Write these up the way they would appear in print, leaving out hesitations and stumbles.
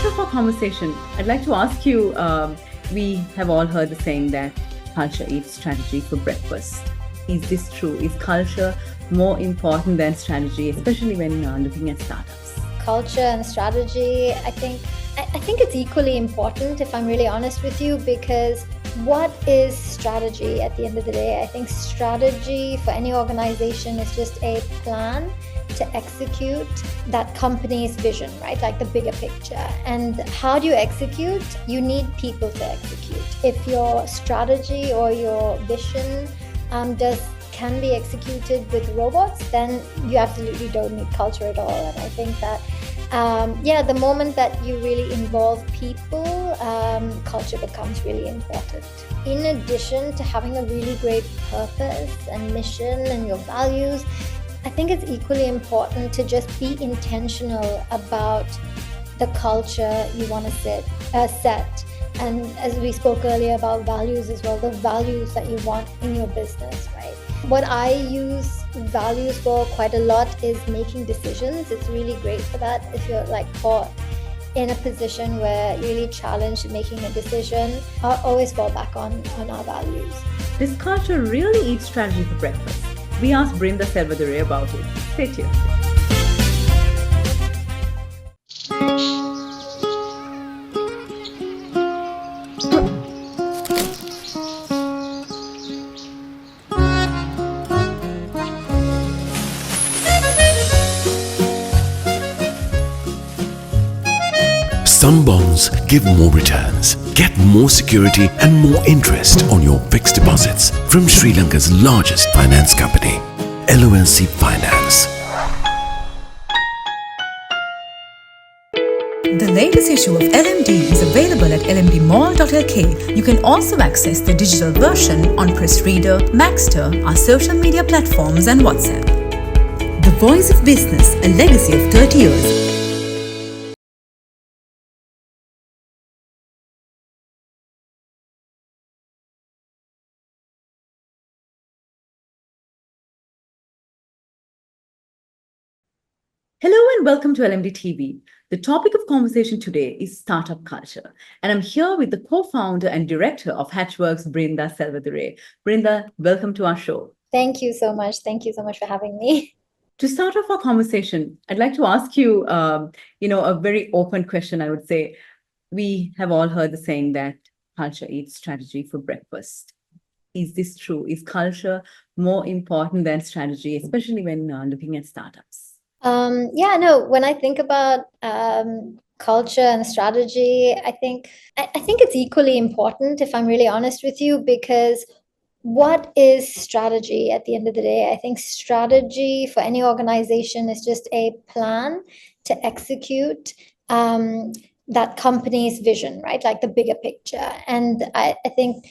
off our conversation, I'd like to ask you, we have all heard the saying that culture eats strategy for breakfast. Is this true? Is culture more important than strategy, especially when looking at startups? Culture and strategy, I think it's equally important, if I'm really honest with you, because what is strategy at the end of the day? I think strategy for any organization is just a plan to execute that company's vision, right? Like the bigger picture. And how do you execute? You need people to execute. If your strategy or your vision can be executed with robots, then you absolutely don't need culture at all. And I think that the moment that you really involve people, culture becomes really important. In addition to having a really great purpose and mission and your values, I think it's equally important to just be intentional about the culture you want to set. And as we spoke earlier about values as well, the values that you want in your business, right? What I use values for quite a lot is making decisions. It's really great for that. If you're caught in a position where you're really challenged in making a decision, I always fall back on our values. Does culture really eat strategy for breakfast? We asked Brindha Selvadurai about it. Stay tuned. Some bonds give more returns. Get more security and more interest on your fixed deposits from Sri Lanka's largest finance company, LMDtv Finance. The latest issue of LMD is available at lmdmall.lk. You can also access the digital version on Press Reader, Maxter, our social media platforms and WhatsApp. The Voice of Business, a legacy of 30 years. Hello and welcome to LMDtv. The topic of conversation today is startup culture. And I'm here with the co-founder and director of Hatchworks, Brindha Selvadurai. Brindha, welcome to our show. Thank you so much. Thank you so much for having me. To start off our conversation, I'd like to ask you, a very open question, I would say. We have all heard the saying that culture eats strategy for breakfast. Is this true? Is culture more important than strategy, especially when looking at startups? When I think about culture and strategy, I think it's equally important, if I'm really honest with you, because what is strategy at the end of the day? I think strategy for any organization is just a plan to execute that company's vision, right? Like the bigger picture. And I think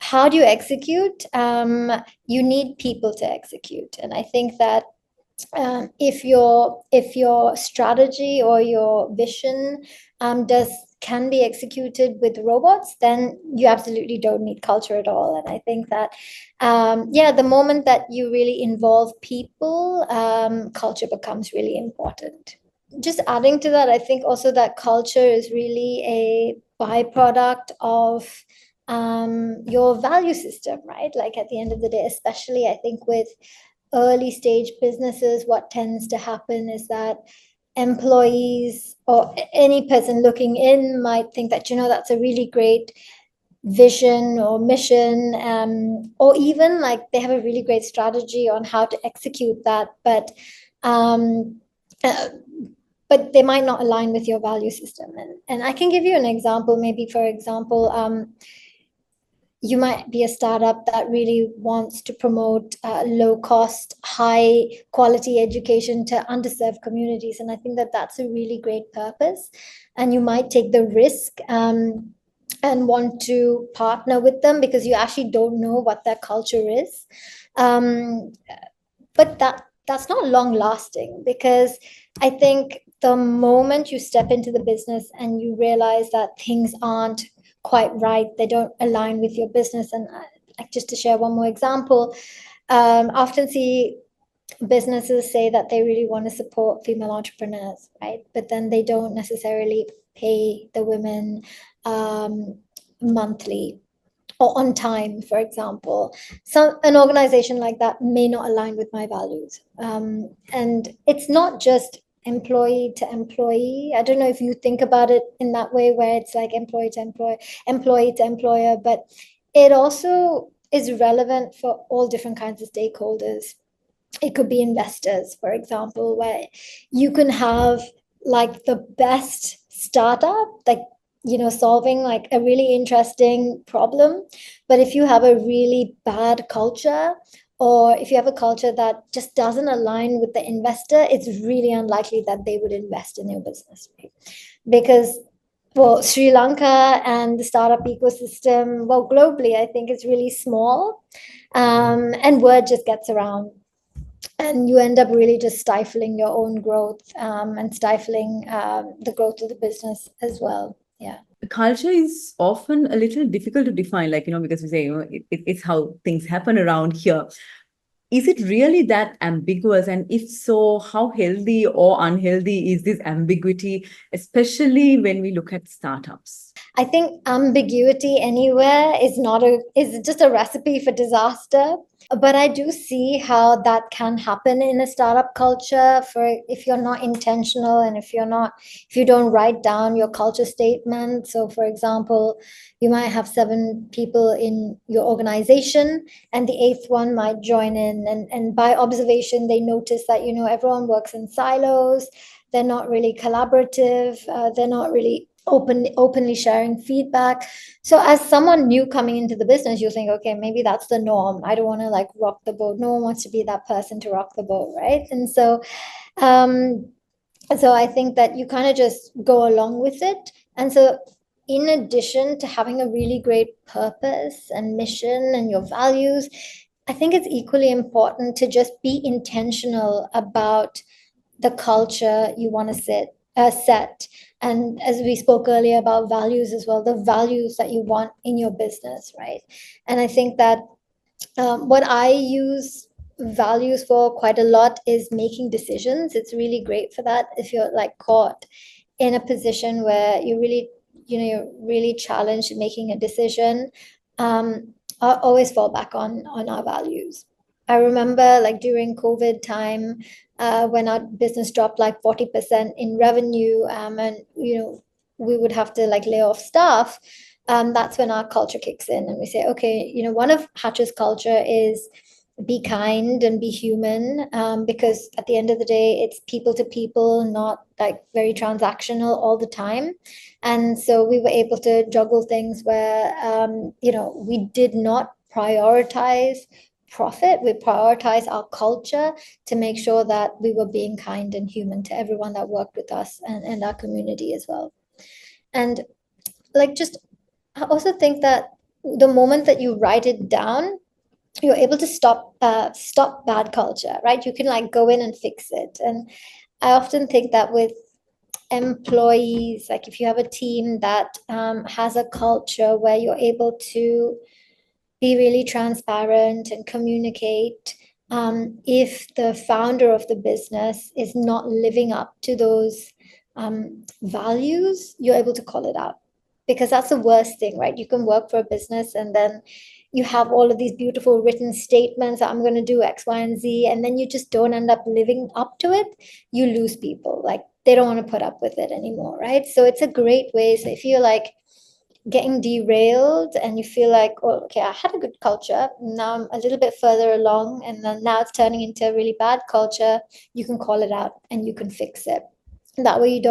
how do you execute? You need people to execute. And I think that if your strategy or your vision can be executed with robots, then you absolutely don't need culture at all. And I think that the moment that you really involve people, culture becomes really important. Just adding to that, I think also that culture is really a byproduct of your value system, right? Like at the end of the day, especially I think with early stage businesses, what tends to happen is that employees or any person looking in might think that, that's a really great vision or mission, or even like they have a really great strategy on how to execute that, but they might not align with your value system. And I can give you an example. Maybe, for example, you might be a startup that really wants to promote low-cost, high-quality education to underserved communities. And I think that that's a really great purpose. And you might take the risk and want to partner with them because you actually don't know what their culture is. But that's not long-lasting, because I think the moment you step into the business and you realize that things aren't quite right, they don't align with your business. And just to share one more example, I often see businesses say that they really want to support female entrepreneurs, right? But then they don't necessarily pay the women monthly or on time, for example. So an organization like that may not align with my values. And it's not just employee to employee. I don't know if you think about it in that way, where it's like employee to employee to employer, but it also is relevant for all different kinds of stakeholders. It could be investors, for example, where you can have like the best startup, like, solving like a really interesting problem. But if you have a really bad culture, or if you have a culture that just doesn't align with the investor, it's really unlikely that they would invest in your business, right? Because, well, Sri Lanka and the startup ecosystem, well, globally, I think it's really small, and word just gets around, and you end up really just stifling your own growth, and stifling the growth of the business as well. Yeah. Culture is often a little difficult to define, like, because we say, it's how things happen around here. Is it really that ambiguous? And if so, how healthy or unhealthy is this ambiguity, especially when we look at startups? I think ambiguity anywhere is just a recipe for disaster. But I do see how that can happen in a startup culture, for if you're not intentional, and if you don't write down your culture statement. So for example, you might have 7 people in your organization, and the 8th one might join in, and by observation they notice that everyone works in silos. They're not really collaborative. They're not really openly sharing feedback. So as someone new coming into the business, you think, okay, maybe that's the norm. I don't want to like rock the boat. No one wants to be that person to rock the boat, right? And so I think that you kind of just go along with it. And so in addition to having a really great purpose and mission and your values, I think it's equally important to just be intentional about the culture you want to set. And as we spoke earlier about values as well, the values that you want in your business, right? And I think that what I use values for quite a lot is making decisions. It's really great for that. If you're like caught in a position where you're really challenged in making a decision, I always fall back on our values. I remember like during COVID time, when our business dropped like 40% in revenue, and we would have to like lay off staff. That's when our culture kicks in, and we say, okay, one of Hatch's culture is be kind and be human, because at the end of the day, it's people to people, not like very transactional all the time. And so we were able to juggle things where we did not prioritize profit. We prioritize our culture to make sure that we were being kind and human to everyone that worked with us, and our community as well. And like, just I also think that the moment that you write it down, you're able to stop bad culture, right? You can like go in and fix it. And I often think that with employees, like if you have a team that has a culture where you're able to be really transparent and communicate, if the founder of the business is not living up to those values, you're able to call it out, because that's the worst thing, right? You can work for a business and then you have all of these beautiful written statements, I'm going to do X, Y, and Z, and then you just don't end up living up to it. You lose people. Like, they don't want to put up with it anymore, right? So it's a great way. So if you're like getting derailed and you feel like, oh, okay, I had a good culture, now I'm a little bit further along, and then now it's turning into a really bad culture, you can call it out and you can fix it. That way you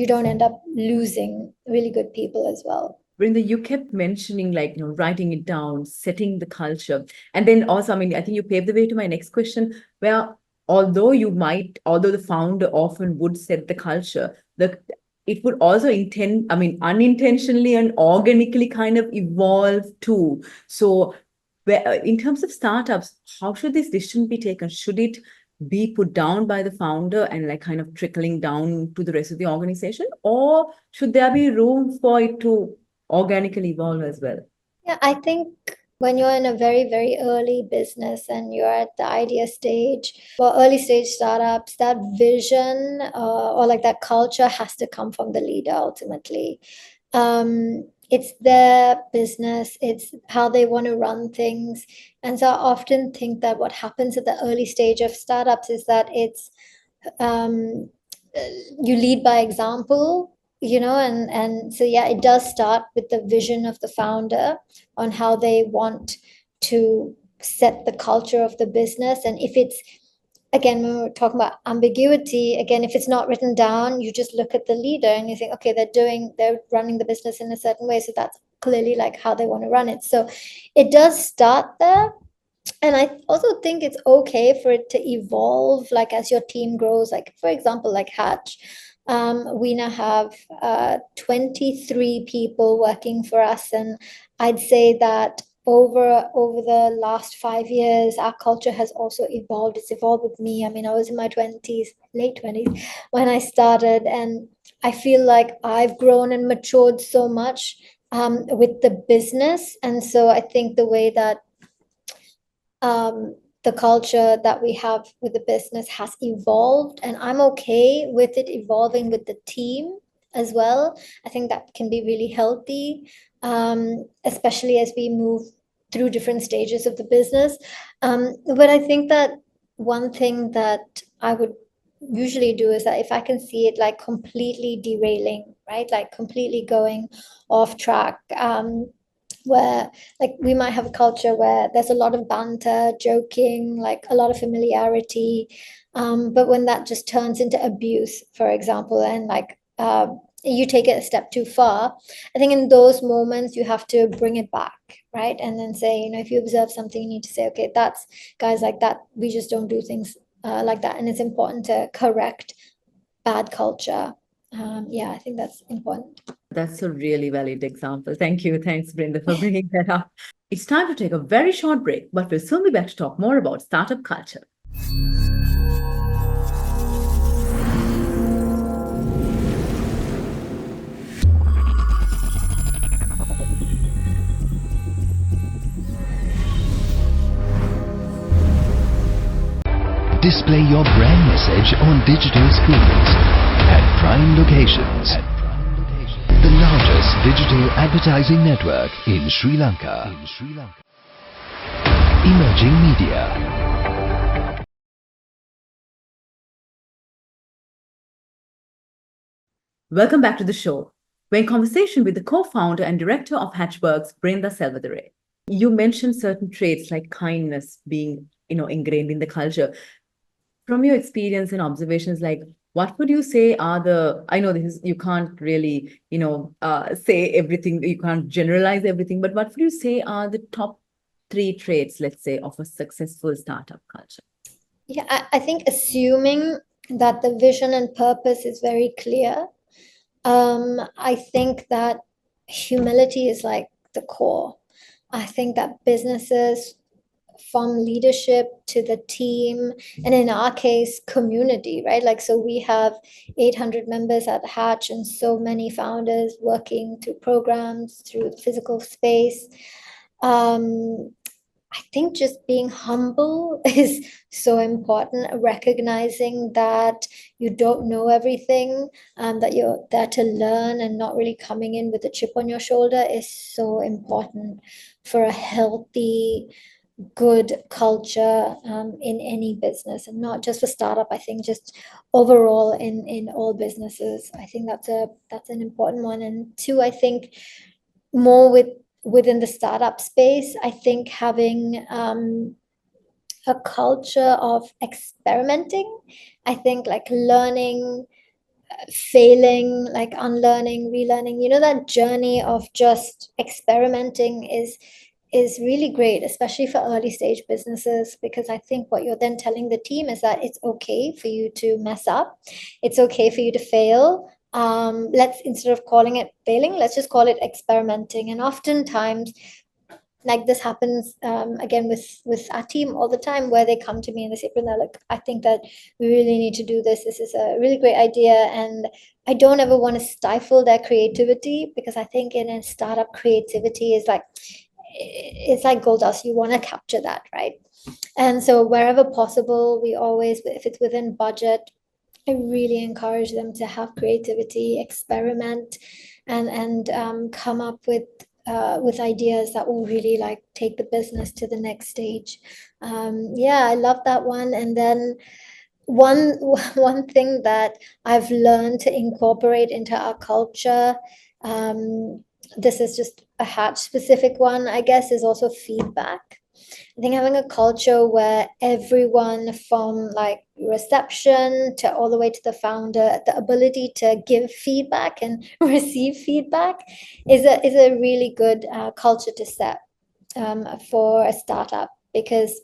don't end up losing really good people as well. Brindha, you kept mentioning like, writing it down, setting the culture. And then also, I think you paved the way to my next question, where although the founder often would set the culture, it would also unintentionally and organically kind of evolve too. So in terms of startups, how should this decision be taken? Should it be put down by the founder and like kind of trickling down to the rest of the organization? Or should there be room for it to organically evolve as well? Yeah, I think when you're in a very, very early business and you're at the idea stage or early stage startups, that vision or like that culture has to come from the leader ultimately. It's their business, it's how they want to run things. And so I often think that what happens at the early stage of startups is that it's um, you lead by example, and so yeah, it does start with the vision of the founder on how they want to set the culture of the business. And if it's, again, when we're talking about ambiguity, again, if it's not written down, you just look at the leader and you think, okay, they're running the business in a certain way, so that's clearly like how they want to run it. So it does start there. And I also think it's okay for it to evolve, like as your team grows. Like, for example, like Hatch, we now have 23 people working for us, and I'd say that over the last 5 years, our culture has also evolved. It's evolved with me. I mean, I was in my 20s, late 20s, when I started, and I feel like I've grown and matured so much with the business. And so I think the way that the culture that we have with the business has evolved, and I'm okay with it evolving with the team as well. I think that can be really healthy, especially as we move through different stages of the business. But I think that one thing that I would usually do is that if I can see it like completely derailing, right, like completely going off track, where like we might have a culture where there's a lot of banter, joking, like a lot of familiarity. But when that just turns into abuse, for example, and like you take it a step too far, I think in those moments you have to bring it back, right? And then say, if you observe something, you need to say, okay, that's guys like that. We just don't do things like that. And it's important to correct bad culture. Yeah, I think that's important. That's a really valid example. Thank you. Thanks, Brindha, for bringing that up. It's time to take a very short break, but we'll soon be back to talk more about startup culture. Display your brand message on digital screens at prime locations. The largest digital advertising network in Sri Lanka. Emerging Media. Welcome back to the show. We're in conversation with the co-founder and director of Hatchworks, Brindha Selvadurai. You mentioned certain traits like kindness being, ingrained in the culture. From your experience and observations, like what would you say are I know this is, you can't really, say everything, you can't generalize everything, but what would you say are the top 3 traits, let's say, of a successful startup culture? Yeah, I think assuming that the vision and purpose is very clear. I think that humility is like the core. I think that businesses, from leadership to the team, and in our case, community, right? Like, so we have 800 members at Hatch and so many founders working through programs, through physical space. I think just being humble is so important, recognizing that you don't know everything, that you're there to learn and not really coming in with a chip on your shoulder is so important for a healthy, good culture in any business, and not just for startup. I think just overall in all businesses. I think that's an important one. And two, I think more within the startup space, I think having a culture of experimenting. I think like learning, failing, like unlearning, relearning, that journey of just experimenting is really great, especially for early stage businesses, because I think what you're then telling the team is that it's okay for you to mess up. It's okay for you to fail. Let's, instead of calling it failing, let's just call it experimenting. And oftentimes, like this happens again with our team all the time, where they come to me and they say, Brindha, look, I think that we really need to do this. This is a really great idea. And I don't ever want to stifle their creativity, because I think in a startup, creativity is like, it's like gold dust. You want to capture that, right? And so wherever possible, we always, if it's within budget, I really encourage them to have creativity, experiment, and come up with ideas that will really like take the business to the next stage. Yeah, I love that one. And then one one thing that I've learned to incorporate into our culture, this is just a Hatch specific one, I guess, is also feedback. I think having a culture where everyone from like reception to all the way to the founder, the ability to give feedback and receive feedback is a really good culture to set for a startup, because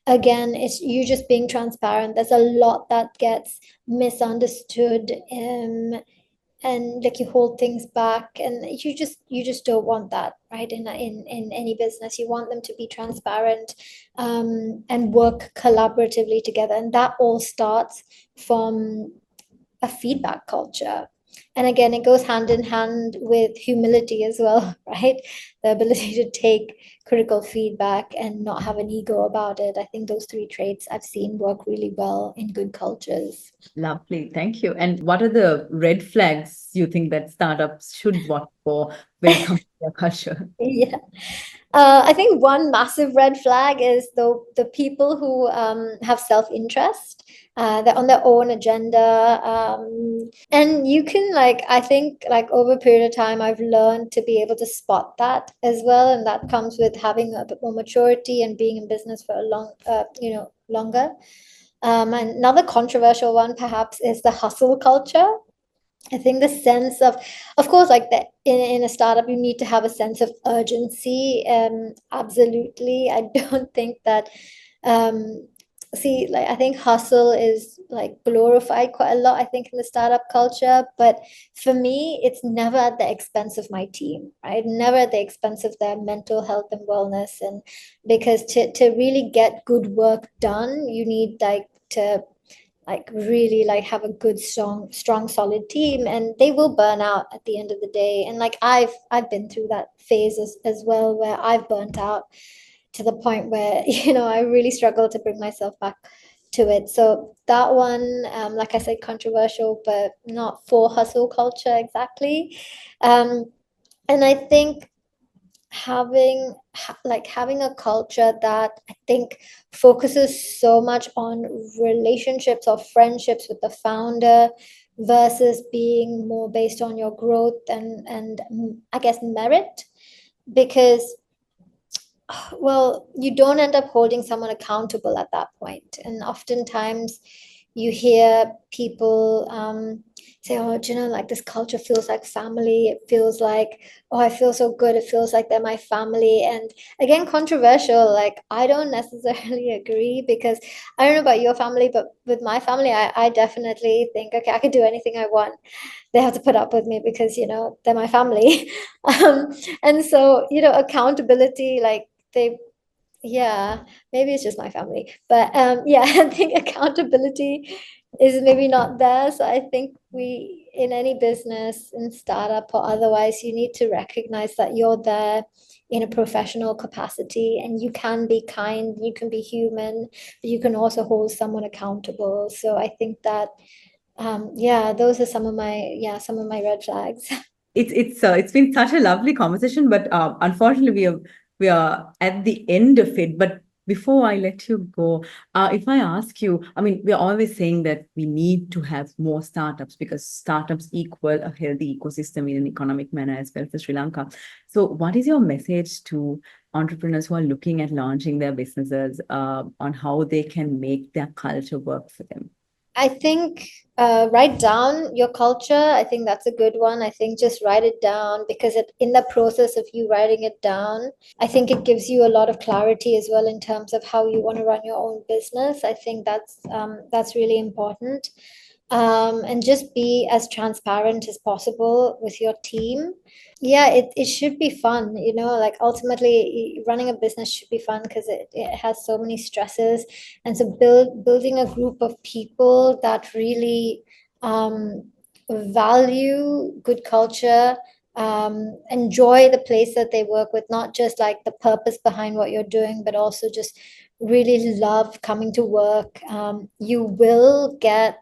again, it's you just being transparent. There's a lot that gets misunderstood, and like you hold things back, and you just don't want that, right? In any business, you want them to be transparent, and work collaboratively together, and that all starts from a feedback culture. And again, it goes hand in hand with humility as well, right? The ability to take critical feedback and not have an ego about it. I think those three traits I've seen work really well in good cultures. Lovely. Thank you. And what are the red flags you think that startups should watch for when it comes to their culture? Yeah. I think one massive red flag is the people who have self-interest. They're on their own agenda. And you can like, I think like over a period of time, I've learned to be able to spot that as well. And that comes with having a bit more maturity and being in business for a longer. And another controversial one perhaps is the hustle culture. I think the sense of course, like that in a startup, you need to have a sense of urgency. Absolutely. I don't think that, see, like, I think hustle is like glorified quite a lot, I think, in the startup culture. But for me, it's never at the expense of my team, right? Never at the expense of their mental health and wellness. And because to really get good work done, you need like to like really like have a good strong solid team, and they will burn out at the end of the day. And like I've been through that phase as well, where I've burnt out to the point where I really struggle to bring myself back to it. So that one, like I said, controversial, but not for hustle culture exactly. And I think having a culture that I think focuses so much on relationships or friendships with the founder versus being more based on your growth and I guess merit. Because well, you don't end up holding someone accountable at that point. And oftentimes you hear people say, oh, do you know, like this culture feels like family. It feels like, oh, I feel so good. It feels like they're my family. And again, controversial, like I don't necessarily agree, because I don't know about your family, but with my family, I definitely think, okay, I could do anything I want. They have to put up with me because, they're my family. And so, accountability, like they yeah, maybe it's just my family, but yeah, I think accountability is maybe not there. So I think we, in any business, in startup or otherwise, you need to recognize that you're there in a professional capacity, and you can be kind, you can be human, but you can also hold someone accountable. So I think that yeah, those are some of my red flags. It's been such a lovely conversation, but unfortunately we are at the end of it. But before I let you go, if I ask you, I mean, we're always saying that we need to have more startups because startups equal a healthy ecosystem in an economic manner as well for Sri Lanka. So, what is your message to entrepreneurs who are looking at launching their businesses on how they can make their culture work for them? I think write down your culture. I think that's a good one. I think just write it down, because in the process of you writing it down, I think it gives you a lot of clarity as well in terms of how you want to run your own business. I think that's really important. And just be as transparent as possible with your team. Yeah, it should be fun, like ultimately running a business should be fun because it has so many stresses. And so building a group of people that really value good culture, enjoy the place that they work with, not just like the purpose behind what you're doing, but also just really love coming to work, you will get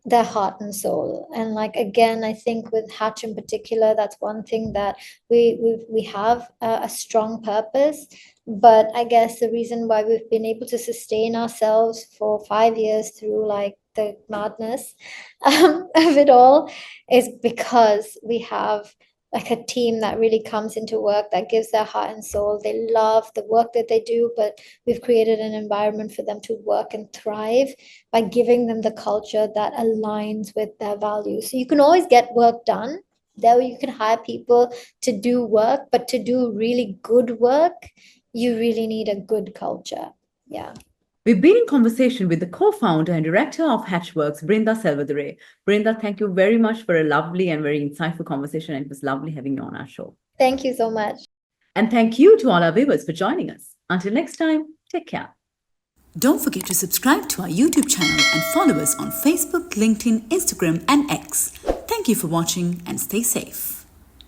their heart and soul. And like again, I think with Hatch in particular, that's one thing that we have a strong purpose. But I guess the reason why we've been able to sustain ourselves for 5 years through like the madness of it all is because we have like a team that really comes into work, that gives their heart and soul. They love the work that they do, but we've created an environment for them to work and thrive by giving them the culture that aligns with their values. So you can always get work done. There you can hire people to do work, but to do really good work, you really need a good culture. Yeah. We've been in conversation with the co-founder and director of Hatchworks, Brindha Selvadurai. Brindha, thank you very much for a lovely and very insightful conversation. And it was lovely having you on our show. Thank you so much. And thank you to all our viewers for joining us. Until next time, take care. Don't forget to subscribe to our YouTube channel and follow us on Facebook, LinkedIn, Instagram, and X. Thank you for watching and stay safe.